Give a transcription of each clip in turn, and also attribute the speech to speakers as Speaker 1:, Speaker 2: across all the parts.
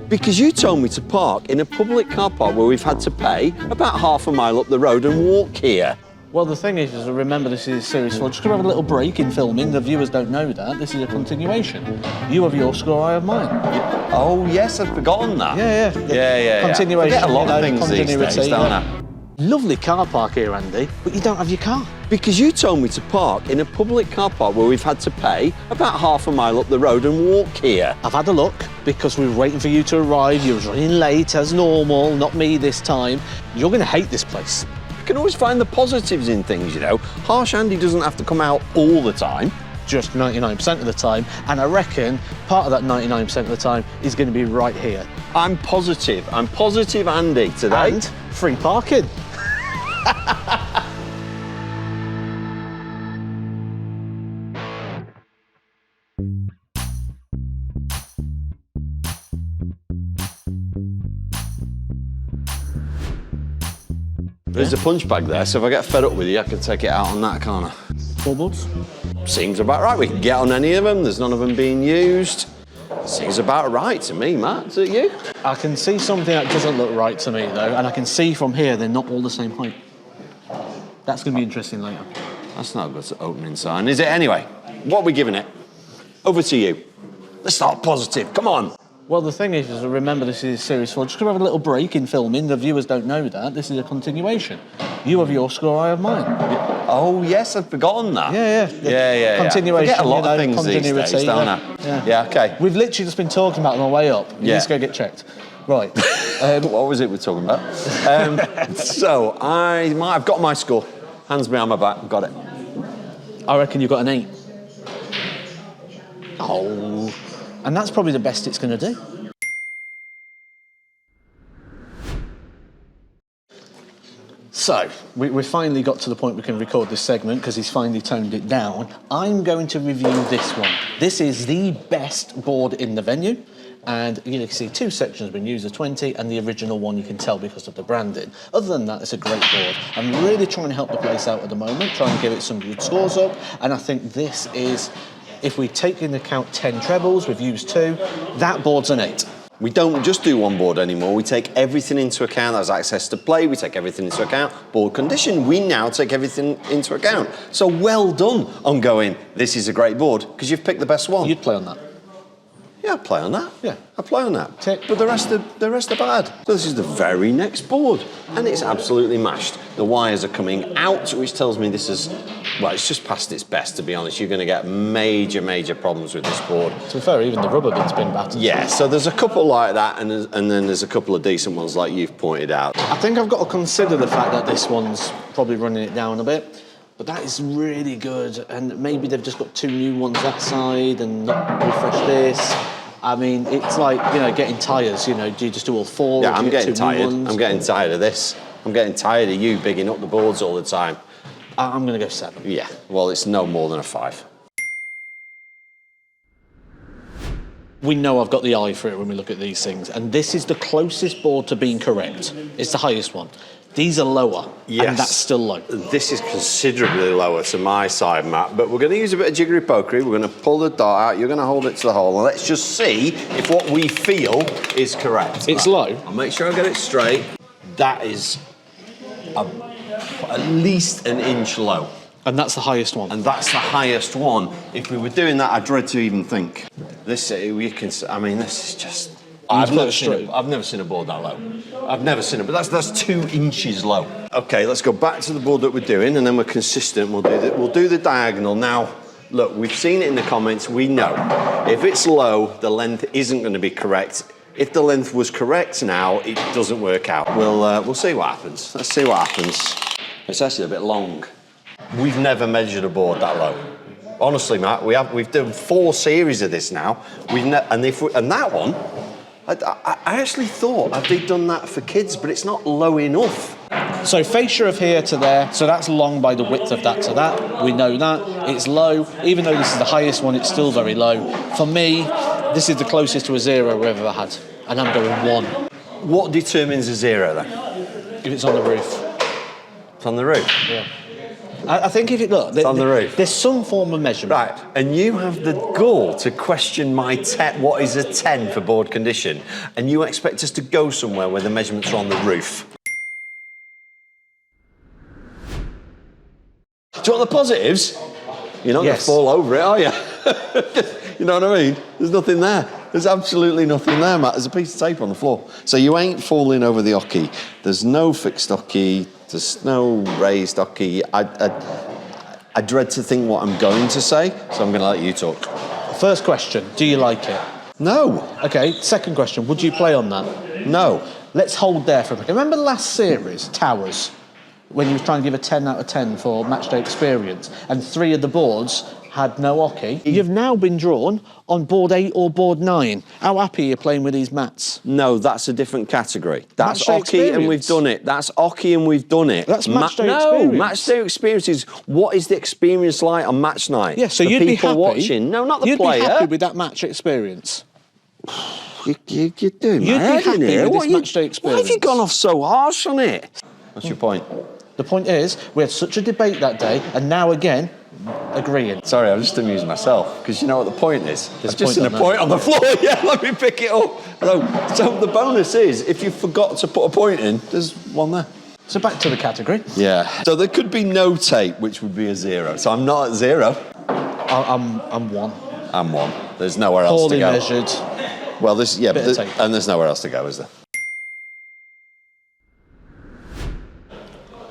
Speaker 1: Because you told me to park in a public car park where we've had to pay about half a mile up the road and walk here.
Speaker 2: Well, the thing is remember this is Series 4. Just going to have a little break in filming. The viewers don't know that. This is a continuation. You have your score, I have mine.
Speaker 1: Oh, yes, I'd forgotten that.
Speaker 2: Yeah. Continuation.
Speaker 1: I forget a lot of things these days, don't I?
Speaker 2: Lovely car park here, Andy, but you don't have your car.
Speaker 1: Because you told me to park in a public car park where we've had to pay about half a mile up the road and walk here.
Speaker 2: I've had a look because we were waiting for you to arrive. You were running late as normal, not me this time. You're going to hate this place.
Speaker 1: You can always find the positives in things, you know. Harsh Andy doesn't have to come out all the time.
Speaker 2: Just 99% of the time, and I reckon part of that 99% of the time is going to be right here.
Speaker 1: I'm positive Andy today.
Speaker 2: And free parking.
Speaker 1: There's a punch bag there, so if I get fed up with you, I can take it out on that, can't I?
Speaker 2: Four boards?
Speaker 1: Seems about right. We can get on any of them. There's none of them being used. Seems about right to me, Matt. Is it you?
Speaker 2: I can see something that doesn't look right to me, though, and I can see from here they're not all the same height. That's going to be interesting later.
Speaker 1: That's not a good opening sign, is it? Anyway, what are we giving it? Over to you. Let's start positive. Come on.
Speaker 2: Well, the thing is remember this is Series 4. Just going to have a little break in filming. The viewers don't know that. This is a continuation. You have your score, I have mine.
Speaker 1: Oh, yes, I'd forgotten that.
Speaker 2: Yeah. Continuation.
Speaker 1: I forget a lot of things these days, don't I? Yeah, OK.
Speaker 2: We've literally just been talking about it on the way up. You need to go get checked. Right.
Speaker 1: What was it we're talking about? So, I've got my score. Hands behind my back, got it.
Speaker 2: I reckon you've got an 8. Oh. And that's probably the best it's going to do. So, we finally got to the point we can record this segment because he's finally toned it down. I'm going to review this one. This is the best board in the venue. And you can see two sections have been used, the 20 and the original one you can tell because of the branding. Other than that, it's a great board. I'm really trying to help the place out at the moment, trying to give it some good scores up. And I think this is, if we take into account 10 trebles, we've used 2, that board's an 8.
Speaker 1: We don't just do one board anymore. We take everything into account. There's access to play. We take everything into account. Board condition. We now take everything into account. So well done on going, this is a great board, because you've picked the best one.
Speaker 2: You'd play on that.
Speaker 1: Yeah, I'd play on that.
Speaker 2: Yeah.
Speaker 1: I'd play on that.
Speaker 2: Tick.
Speaker 1: But the rest are bad. So this is the very next board, and it's absolutely mashed. The wires are coming out, which tells me this is, well, it's just past its best, to be honest. You're going to get major problems with this board.
Speaker 2: To be fair, even the rubber bit's been battered.
Speaker 1: Yeah, so there's a couple like that, and then there's a couple of decent ones like you've pointed out.
Speaker 2: I think I've got to consider the fact that this one's probably running it down a bit. But that is really good, and maybe they've just got 2 new ones that side and not refresh this. I mean, it's like, you know, getting tyres, you know, do you just do all 4?
Speaker 1: Yeah, I'm getting tired. I'm getting tired of this. I'm getting tired of you bigging up the boards all the time.
Speaker 2: I'm going to go 7.
Speaker 1: Yeah, well, it's no more than a 5.
Speaker 2: We know I've got the eye for it when we look at these things, and this is the closest board to being correct. It's the highest one. These are lower,
Speaker 1: yes,
Speaker 2: and that's still low.
Speaker 1: This is considerably lower to my side, Matt, but we're going to use a bit of jiggery-pokery. We're going to pull the dart out. You're going to hold it to the hole, and let's just see if what we feel is correct.
Speaker 2: It's low.
Speaker 1: I'll make sure I get it straight. That is at least an inch low.
Speaker 2: And that's the highest one.
Speaker 1: And that's the highest one. If we were doing that, I dread to even think. This, you can. I mean, this is just. I've never seen a board that low. I've never seen it, but that's 2 inches low. Okay, let's go back to the board that we're doing, and then we're consistent. We'll do the diagonal now. Look, we've seen it in the comments. We know if it's low, the length isn't going to be correct. If the length was correct now, it doesn't work out. We'll see what happens. Let's see what happens. It's actually a bit long. We've never measured a board that low. Honestly, Matt, we've done 4 series of this now. And that one, I actually thought they'd done that for kids, but it's not low enough.
Speaker 2: So fascia of here to there, so that's long by the width of that to that. We know that. It's low. Even though this is the highest one, it's still very low. For me, this is the closest to a 0 we've ever had, and I'm going 1.
Speaker 1: What determines a 0 then?
Speaker 2: If it's on the roof.
Speaker 1: It's on the roof?
Speaker 2: Yeah. I think if you look,
Speaker 1: It's on the roof.
Speaker 2: There's some form of measurement.
Speaker 1: Right, and you have the gall to question my what is a 10 for board condition, and you expect us to go somewhere where the measurements are on the roof. Do you want the positives? You're not going to fall over it, are you? You know what I mean? There's nothing there. There's absolutely nothing there, Matt. There's a piece of tape on the floor. So you ain't falling over the hockey. There's no fixed hockey. There's no raised hockey. I dread to think what I'm going to say, so I'm going to let you talk.
Speaker 2: First question, do you like it?
Speaker 1: No.
Speaker 2: Okay, second question, would you play on that?
Speaker 1: No.
Speaker 2: Let's hold there for a minute. Remember the last series, Towers, when you were trying to give a 10 out of 10 for matchday experience, and 3 of the boards had no hockey? You've now been drawn on board 8 or board 9. How happy are you playing with these mats?
Speaker 1: No, that's a different category. That's
Speaker 2: Matchday
Speaker 1: hockey and we've done it. That's hockey and we've done it.
Speaker 2: That's matchday experience.
Speaker 1: No, matchday experience is what is the experience like on match night?
Speaker 2: Yeah, so
Speaker 1: the
Speaker 2: you'd be
Speaker 1: people
Speaker 2: happy.
Speaker 1: Watching. No, not the player.
Speaker 2: You'd be happy with that match experience.
Speaker 1: You're doing
Speaker 2: You'd
Speaker 1: my
Speaker 2: be
Speaker 1: head in
Speaker 2: happy
Speaker 1: here.
Speaker 2: with this matchday experience.
Speaker 1: Why have you gone off so harsh on it? What's your point?
Speaker 2: The point is, we had such a debate that day, and now again, agreeing.
Speaker 1: Sorry, I'm just amusing myself, because you know what the point is?
Speaker 2: There's
Speaker 1: I've just seen a point on the floor. Yeah, let me pick it up. So the bonus is, if you forgot to put a point in, there's one there.
Speaker 2: So back to the category.
Speaker 1: Yeah. So there could be no tape, which would be a 0. So I'm not at 0.
Speaker 2: I'm 1.
Speaker 1: I'm 1. There's nowhere else to go.
Speaker 2: Poorly measured.
Speaker 1: Well, there's
Speaker 2: Bit of tape.
Speaker 1: and there's nowhere else to go, is there?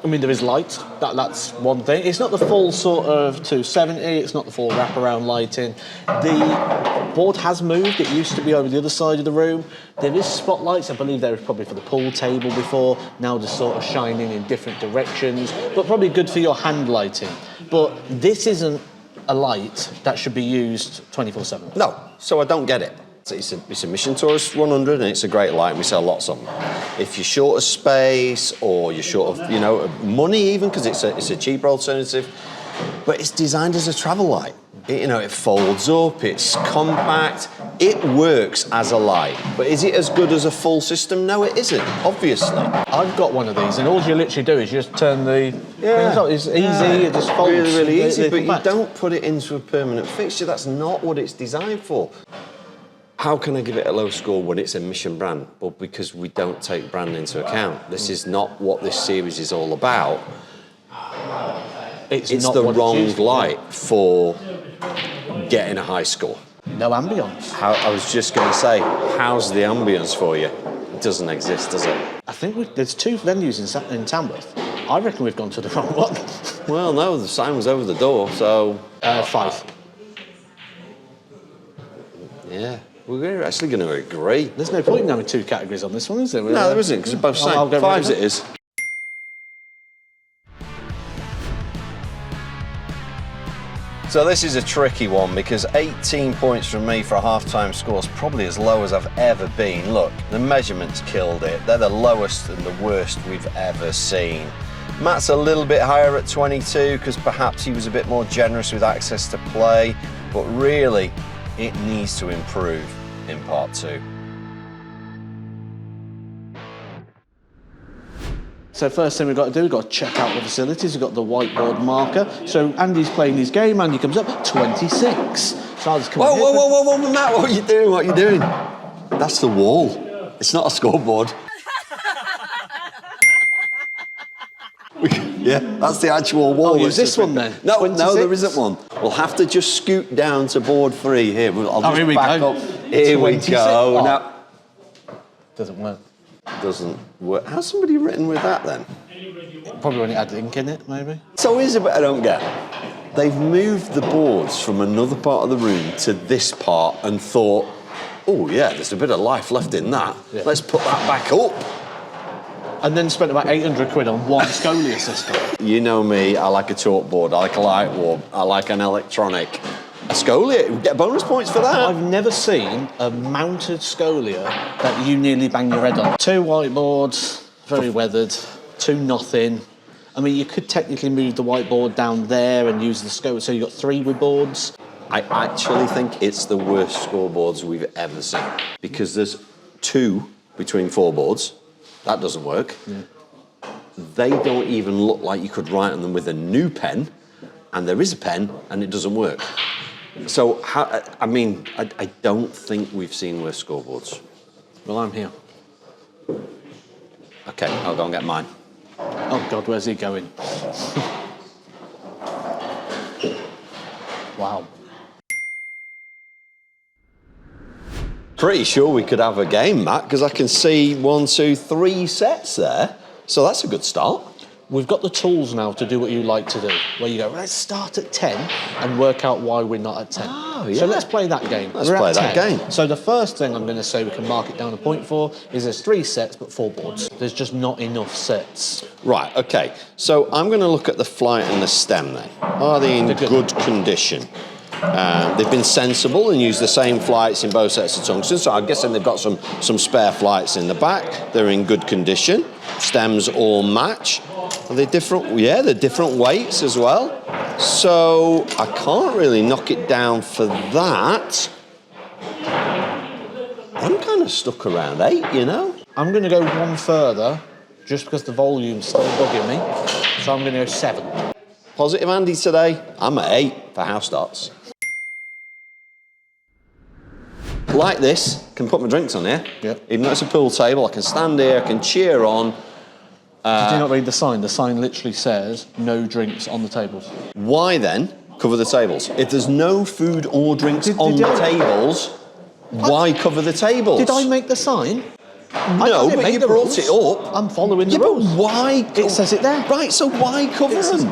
Speaker 2: I mean, there is light. That's one thing. It's not the full sort of 270. It's not the full wraparound lighting. The board has moved. It used to be over the other side of the room. There is spotlights. I believe they were probably for the pool table before. Now they're sort of shining in different directions, but probably good for your hand lighting. But this isn't a light that should be used 24/7.
Speaker 1: No. So I don't get it. It's a Mission Tourist 100 and it's a great light and we sell lots of them. If you're short of space or you're short of, money even, because it's a cheaper alternative, but it's designed as a travel light. It folds up, it's compact, it works as a light. But is it as good as a full system? No, it isn't, obviously.
Speaker 2: I've got one of these, and all you literally do is you just turn the... Yeah. It's easy, it just folds.
Speaker 1: Really, really easy, but
Speaker 2: compact.
Speaker 1: you don't put it into a permanent fixture. That's not what it's designed for. How can I give it a low score when it's a Mission brand? Well, because we don't take brand into account. This is not what this series is all about. It's
Speaker 2: not
Speaker 1: the
Speaker 2: what
Speaker 1: wrong
Speaker 2: it's used
Speaker 1: light for getting a high score.
Speaker 2: No ambience.
Speaker 1: I was just going to say, how's the ambience for you? It doesn't exist, does it?
Speaker 2: I think there's 2 venues in Tamworth. I reckon we've gone to the wrong one.
Speaker 1: Well, no, the sign was over the door, so...
Speaker 2: 5.
Speaker 1: Yeah. We're actually going to agree.
Speaker 2: There's no point in having 2 categories on this one, is there?
Speaker 1: No, there isn't, because they're both the same.
Speaker 2: I'll go
Speaker 1: 5s it is. So this is a tricky one because 18 points from me for a half-time score is probably as low as I've ever been. Look, the measurements killed it. They're the lowest and the worst we've ever seen. Matt's a little bit higher at 22 because perhaps he was a bit more generous with access to play, but really, it needs to improve in part 2.
Speaker 2: So first thing we've got to do, we've got to check out the facilities. We've got the whiteboard marker. So Andy's playing his game, Andy comes up, 26. So I'll just come
Speaker 1: Whoa, Matt, what are you doing? What are you doing? That's the wall. It's not a scoreboard. Yeah, that's the actual wall.
Speaker 2: Oh, use this one then?
Speaker 1: No,
Speaker 2: 26?
Speaker 1: there isn't one. We'll have to just scoot down to board 3 here. I'll just
Speaker 2: here we
Speaker 1: back
Speaker 2: go.
Speaker 1: up. Here we
Speaker 2: 26.
Speaker 1: go.
Speaker 2: Oh.
Speaker 1: Now,
Speaker 2: Doesn't work.
Speaker 1: doesn't work. How's somebody written with that then?
Speaker 2: Probably when it had ink in it, maybe.
Speaker 1: So here's a bit I don't get. They've moved the boards from another part of the room to this part and thought, oh yeah, there's a bit of life left in that. Yeah. Let's put that back up.
Speaker 2: And then spent about 800 quid on one Scolia system.
Speaker 1: You know me, I like a chalkboard, I like a light warp, I like an electronic. A Scolia, we get bonus points for that.
Speaker 2: I've never seen a mounted Scolia that you nearly bang your head on. 2 whiteboards, very weathered, 2 nothing. I mean, you could technically move the whiteboard down there and use the Scolia, so you've got 3 with boards.
Speaker 1: I actually think it's the worst scoreboards we've ever seen because there's 2 between 4 boards. That doesn't work. Yeah. they don't even look like you could write on them with a new pen, and there is a pen, and it doesn't work. So, I don't think we've seen worse scoreboards.
Speaker 2: Well, I'm here.
Speaker 1: Okay, I'll go and get mine.
Speaker 2: Oh, God, where's he going? Wow.
Speaker 1: Pretty sure we could have a game, Matt, because I can see 1, 2, 3 sets there. So that's a good start.
Speaker 2: We've got the tools now to do what you like to do, where you go, let's start at 10 and work out why we're not at 10.
Speaker 1: Oh, yeah.
Speaker 2: So let's play that game.
Speaker 1: Let's play that game.
Speaker 2: So the first thing I'm going to say we can mark it down a point for is there's 3 sets but 4 boards. There's just not enough sets.
Speaker 1: Right, okay. So I'm going to look at the flight and the stem then. Are they in good condition? They've been sensible and used the same flights in both sets of tungsten, so I'm guessing they've got some spare flights in the back. They're in good condition. Stems all match. Are they different? Yeah, they're different weights as well. So I can't really knock it down for that. I'm kind of stuck around 8, you know?
Speaker 2: I'm going to go one further, just because the volume's still bugging me. So I'm going to go 7.
Speaker 1: Positive Andy today. I'm at 8 for house darts. Like this, can put my drinks on here.
Speaker 2: Yep.
Speaker 1: Even though it's a pool table, I can stand here, I can cheer on.
Speaker 2: Did you not read the sign? The sign literally says, no drinks on the tables.
Speaker 1: Why then cover the tables? If there's no food or drinks on the tables, why cover the tables?
Speaker 2: Did I make the sign?
Speaker 1: No, but you brought it up.
Speaker 2: I'm following the
Speaker 1: Yeah, but
Speaker 2: rules.
Speaker 1: why?
Speaker 2: It says it there.
Speaker 1: Right, so why cover them?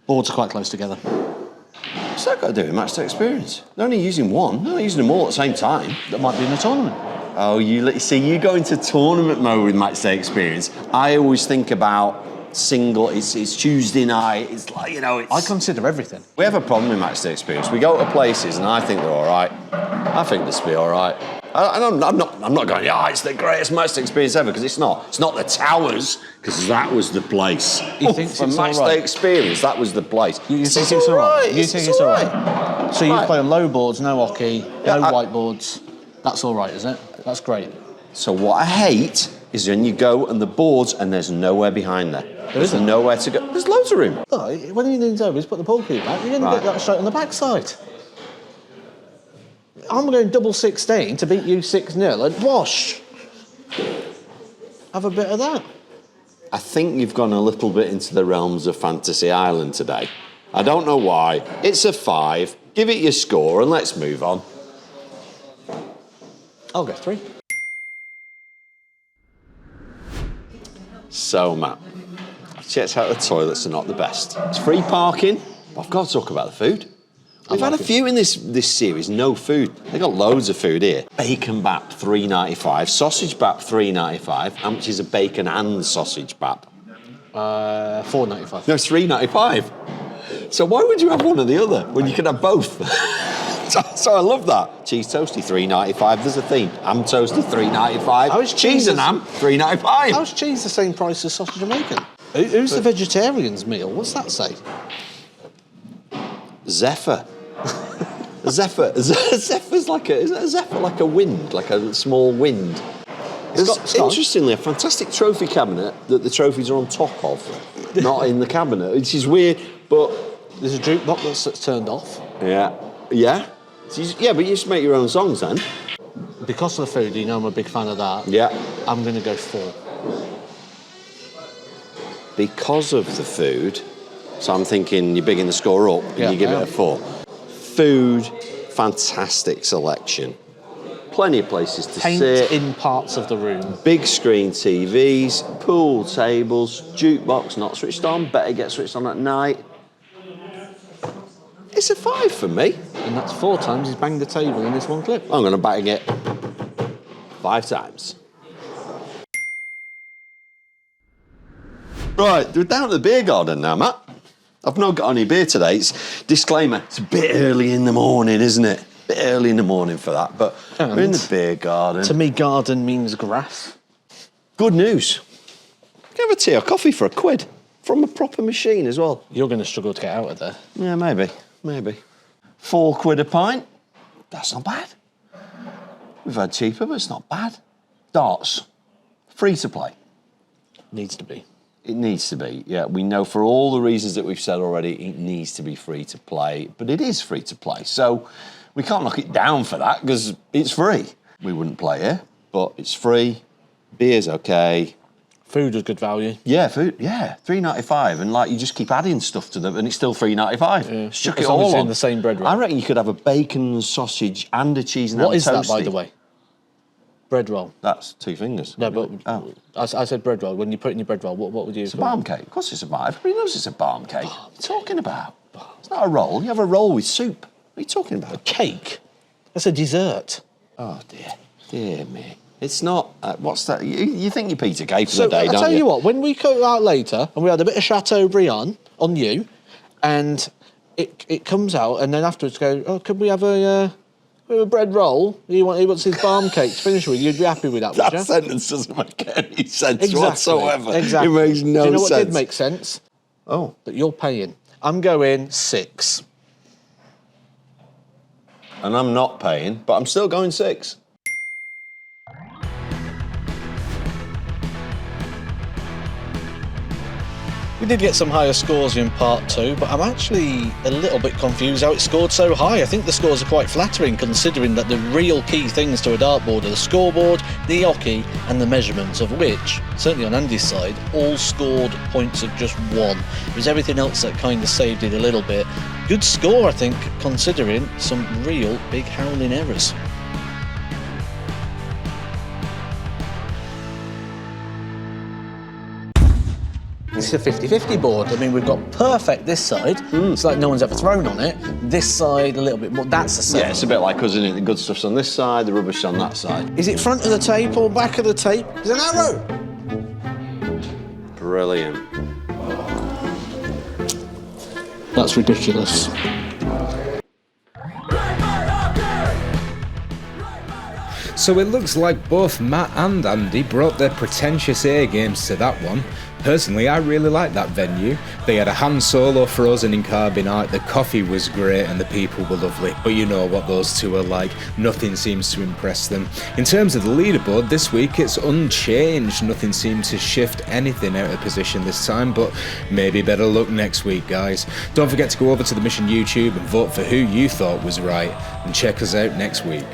Speaker 2: Boards are quite close together.
Speaker 1: What's that got to do with match day experience? They're only using one. They're not using them all at the same time.
Speaker 2: That might be in the tournament.
Speaker 1: Oh, you see, you go into tournament mode with match day experience. I always think about single. It's Tuesday night. It's like, you know.
Speaker 2: I consider everything.
Speaker 1: We have a problem with match day experience. We go to places and I think they're all right. I think this will be all right. I'm not going, yeah, it's the greatest match day experience ever, because it's not. It's not the Towers, because that was the place.
Speaker 2: You think
Speaker 1: for
Speaker 2: it's
Speaker 1: match
Speaker 2: all right?
Speaker 1: day experience, that was the place.
Speaker 2: You think it's all right? You think it's all right? So you
Speaker 1: Right.
Speaker 2: play on low boards, no hockey,
Speaker 1: Yeah,
Speaker 2: no whiteboards. That's all right, is it? That's great.
Speaker 1: So what I hate is when you go and the boards and there's nowhere behind there. There's
Speaker 2: isn't?
Speaker 1: nowhere to go. There's loads of room.
Speaker 2: Oh, when you need overs, put the pool cue back. You're going to get that straight on the backside. I'm going double 16 to beat you 6-0 and wash. Have a bit of that.
Speaker 1: I think you've gone a little bit into the realms of Fantasy Island today. I don't know why. It's a 5. Give it your score and let's move on.
Speaker 2: I'll go 3.
Speaker 1: So, Matt, I've checked out the toilets are not the best. It's free parking, but I've got to talk about the food. We've had a few in this series, no food. They've got loads of food here. Bacon bap, $3.95. Sausage bap, $3.95. How much is a bacon and sausage bap?
Speaker 2: $4.95.
Speaker 1: No, it's $3.95. So why would you have one or the other when you can have both? So I love that. Cheese toasty, $3.95. There's a theme. Ham toasty, $3.95.
Speaker 2: How is
Speaker 1: cheese and ham, $3.95.
Speaker 2: How's cheese the same price as sausage and bacon? Who's the vegetarian's meal? What's that say?
Speaker 1: Zephyr. Zephyr's like isn't a zephyr like a wind, like a small wind? It's got, interestingly, a fantastic trophy cabinet that the trophies are on top of, not in the cabinet, which is weird, but...
Speaker 2: There's a jukebox that's turned off.
Speaker 1: Yeah. Yeah? Yeah, but you just make your own songs then.
Speaker 2: Because of the food, you know I'm a big fan of that.
Speaker 1: Yeah.
Speaker 2: I'm going to go 4.
Speaker 1: Because of the food, so I'm thinking you're bigging the score up and
Speaker 2: Yeah,
Speaker 1: you give
Speaker 2: I
Speaker 1: it a 4. Food, fantastic selection. Plenty of places to
Speaker 2: Paint
Speaker 1: sit.
Speaker 2: in parts of the room.
Speaker 1: Big screen TVs, pool tables, jukebox not switched on, better get switched on at night. It's a 5 for me.
Speaker 2: And that's 4 times he's banged the table in this one clip.
Speaker 1: I'm going to bang it 5 times. Right, we're down at the beer garden now, Matt. I've not got any beer today. It's disclaimer, it's a bit early in the morning, isn't it? A bit early in the morning for that, but we're in the beer garden.
Speaker 2: To me, garden means grass.
Speaker 1: Good news. You can have a tea or coffee for £1 from a proper machine as well.
Speaker 2: You're going to struggle to get out of there.
Speaker 1: Yeah, maybe. £4 a pint. That's not bad. We've had cheaper, but it's not bad. Darts. Free to play.
Speaker 2: Needs to be.
Speaker 1: It needs to be, yeah. We know for all the reasons that we've said already, it needs to be free to play, but it is free to play. So we can't knock it down for that because it's free. We wouldn't play it, but it's free. Beer's okay.
Speaker 2: Food is good value.
Speaker 1: Yeah, food, yeah, $3.95, and like you just keep adding stuff to them, and it's still $3.95.
Speaker 2: Yeah.
Speaker 1: Just chuck
Speaker 2: As
Speaker 1: it
Speaker 2: long as
Speaker 1: all
Speaker 2: it's
Speaker 1: on.
Speaker 2: in the same bread roll.
Speaker 1: I reckon you could have a bacon, sausage, and a cheese and
Speaker 2: What
Speaker 1: ham
Speaker 2: is that, by
Speaker 1: toasty.
Speaker 2: the way? Bread roll.
Speaker 1: That's 2 fingers.
Speaker 2: No, but
Speaker 1: Oh.
Speaker 2: I said bread roll. When you put it in your bread roll, what would you?
Speaker 1: It's a barm cake. Of course it's a barm. Everybody knows it's a barm cake. What are you talking about? It's not a roll. You have a roll with soup. What are you talking about?
Speaker 2: Cake. That's a dessert.
Speaker 1: Oh, dear. Dear me. It's not... what's that? You think you're Peter Kay for
Speaker 2: So
Speaker 1: the day,
Speaker 2: I'll
Speaker 1: don't
Speaker 2: tell
Speaker 1: you?
Speaker 2: you what. When we go out later and we had a bit of Chateaubriand on you, and it comes out, and then afterwards go, oh, could we have a bread roll? He wants his barm cake to finish with. You'd be happy with that, would
Speaker 1: That
Speaker 2: you?
Speaker 1: sentence doesn't make any sense
Speaker 2: Exactly.
Speaker 1: whatsoever.
Speaker 2: Exactly.
Speaker 1: It makes no sense.
Speaker 2: Do you know what did make sense?
Speaker 1: Oh.
Speaker 2: That you're paying. I'm going 6.
Speaker 1: And I'm not paying, but I'm still going 6.
Speaker 2: We did get some higher scores in part 2, but I'm actually a little bit confused how it scored so high. I think the scores are quite flattering considering that the real key things to a dartboard are the scoreboard, the hockey and the measurements, of which, certainly on Andy's side, all scored points of just 1. It was everything else that kind of saved it a little bit. Good score, I think, considering some real big howling errors. It's a 50-50 board. I mean, we've got perfect this side. It's like no one's ever thrown on it. This side, a little bit more. That's a 7.
Speaker 1: Yeah, it's a bit like us, isn't it? The good stuff's on this side, the rubbish on that side.
Speaker 2: Is it front of the tape or back of the tape? There's an arrow.
Speaker 1: Brilliant.
Speaker 2: That's ridiculous.
Speaker 3: So it looks like both Matt and Andy brought their pretentious A games to that one. Personally, I really liked that venue. They had a hand solo for us and in carbonite, the coffee was great and the people were lovely. But you know what those two are like, nothing seems to impress them. In terms of the leaderboard, this week it's unchanged. Nothing seemed to shift anything out of position this time, but maybe better luck next week, guys. Don't forget to go over to the Mission YouTube and vote for who you thought was right, and check us out next week.